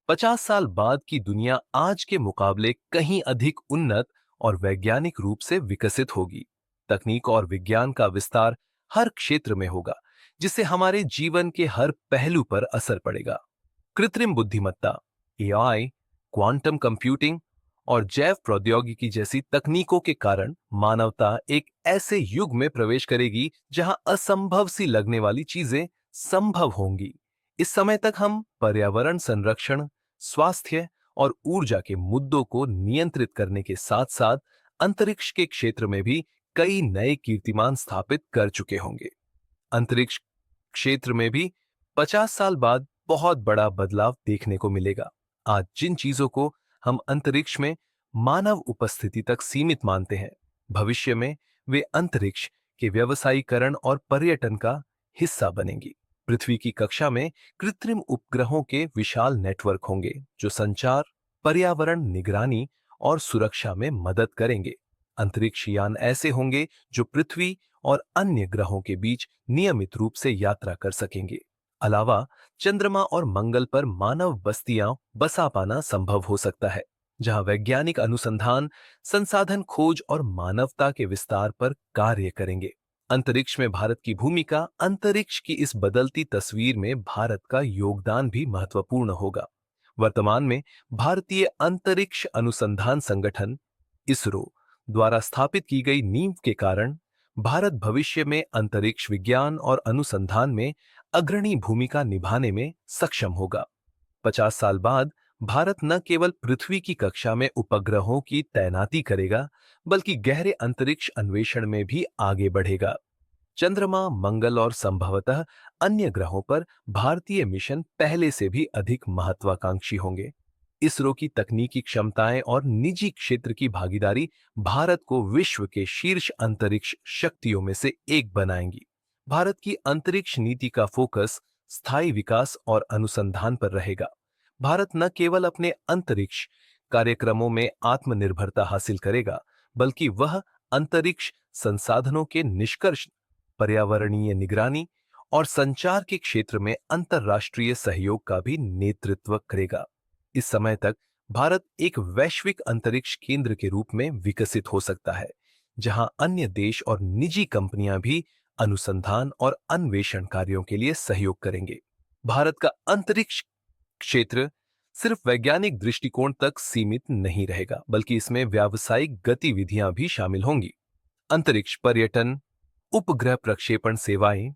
50 साल बाद की दुनिया आज के मुकाबले कहीं अधिक उन्नत और वैज्ञानिक रूप से विकसित होगी। तकनीक और विज्ञान का विस्तार हर क्षेत्र में होगा, जिससे हमारे जीवन के हर पहलू पर असर पड़ेगा। कृत्रिम बुद्धिमत्ता, एआई, क्वांटम कंप्यूटिंग और जैव प्रौद्योगिकी जैसी तकनीकों के कारण मानवता एक ऐसे युग में प्रवेश करेगी जहां असंभव सी लगने वाली चीजें संभव होंगी। इस समय तक हम पर्यावरण संरक्षण, स्वास्थ्य और ऊर्जा के मुद्दों को नियंत्रित करने के साथ साथ अंतरिक्ष के क्षेत्र में भी कई नए कीर्तिमान स्थापित कर चुके होंगे। अंतरिक्ष क्षेत्र में भी 50 साल बाद बहुत बड़ा बदलाव देखने को मिलेगा। आज जिन चीजों को हम अंतरिक्ष में मानव उपस्थिति तक सीमित मानते हैं, भविष्य में वे अंतरिक्ष के व्यवसायीकरण और पर्यटन का हिस्सा बनेंगी। पृथ्वी की कक्षा में कृत्रिम उपग्रहों के विशाल नेटवर्क होंगे जो संचार, पर्यावरण निगरानी और सुरक्षा में मदद करेंगे। अंतरिक्ष यान ऐसे होंगे जो पृथ्वी और अन्य ग्रहों के बीच नियमित रूप से यात्रा कर सकेंगे। अलावा चंद्रमा और मंगल पर मानव बस्तियां बसा पाना संभव हो सकता है, जहां वैज्ञानिक अनुसंधान, संसाधन खोज और मानवता के विस्तार पर कार्य करेंगे। अंतरिक्ष में भारत की भूमिका, अंतरिक्ष की इस बदलती तस्वीर में भारत का योगदान भी महत्वपूर्ण होगा। वर्तमान में भारतीय अंतरिक्ष अनुसंधान संगठन इसरो द्वारा स्थापित की गई नींव के कारण भारत भविष्य में अंतरिक्ष विज्ञान और अनुसंधान में अग्रणी भूमिका निभाने में सक्षम होगा। 50 साल बाद भारत न केवल पृथ्वी की कक्षा में उपग्रहों की तैनाती करेगा, बल्कि गहरे अंतरिक्ष अन्वेषण में भी आगे बढ़ेगा। चंद्रमा, मंगल और संभवतः अन्य ग्रहों पर भारतीय मिशन पहले से भी अधिक महत्वाकांक्षी होंगे। इसरो की तकनीकी क्षमताएं और निजी क्षेत्र की भागीदारी भारत को विश्व के शीर्ष अंतरिक्ष शक्तियों में से एक बनाएंगी। भारत की अंतरिक्ष नीति का फोकस स्थायी विकास और अनुसंधान पर रहेगा। भारत न केवल अपने अंतरिक्ष कार्यक्रमों में आत्मनिर्भरता हासिल करेगा, बल्कि वह अंतरिक्ष संसाधनों के निष्कर्ष, पर्यावरणीय निगरानी और संचार के क्षेत्र में अंतर्राष्ट्रीय सहयोग का भी नेतृत्व करेगा। इस समय तक भारत एक वैश्विक अंतरिक्ष केंद्र के रूप में विकसित हो सकता है, जहां अन्य देश और निजी कंपनियां भी अनुसंधान और अन्वेषण कार्यों के लिए सहयोग करेंगे। भारत का अंतरिक्ष क्षेत्र सिर्फ वैज्ञानिक दृष्टिकोण तक सीमित नहीं रहेगा, बल्कि इसमें व्यावसायिक गतिविधियां भी शामिल होंगी। अंतरिक्ष पर्यटन, उपग्रह प्रक्षेपण सेवाएं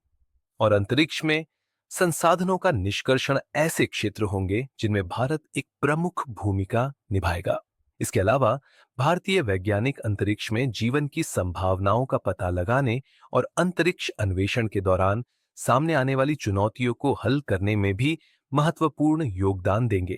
और अंतरिक्ष में संसाधनों का निष्कर्षण ऐसे क्षेत्र होंगे जिनमें भारत एक प्रमुख भूमिका निभाएगा। इसके अलावा भारतीय वैज्ञानिक अंतरिक्ष में जीवन की संभावनाओं का पता लगाने और अंतरिक्ष अन्वेषण के दौरान सामने आने वाली चुनौतियों को हल करने में भी महत्वपूर्ण योगदान देंगे।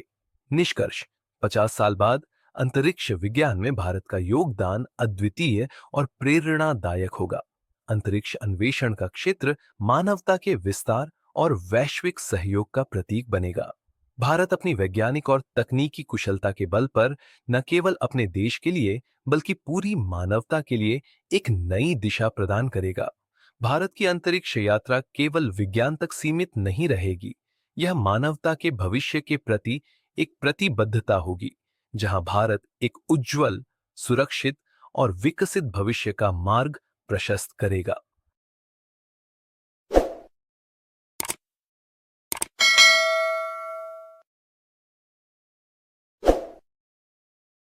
निष्कर्ष, 50 साल बाद अंतरिक्ष विज्ञान में भारत का योगदान अद्वितीय और प्रेरणादायक होगा। अंतरिक्ष अन्वेषण का क्षेत्र मानवता के विस्तार और वैश्विक सहयोग का प्रतीक बनेगा। भारत अपनी वैज्ञानिक और तकनीकी कुशलता के बल पर न केवल अपने देश के लिए, बल्कि पूरी मानवता के लिए एक नई दिशा प्रदान करेगा। भारत की अंतरिक्ष यात्रा केवल विज्ञान तक सीमित नहीं रहेगी, यह मानवता के भविष्य के प्रति एक प्रतिबद्धता होगी, जहां भारत एक उज्जवल, सुरक्षित और विकसित भविष्य का मार्ग प्रशस्त करेगा।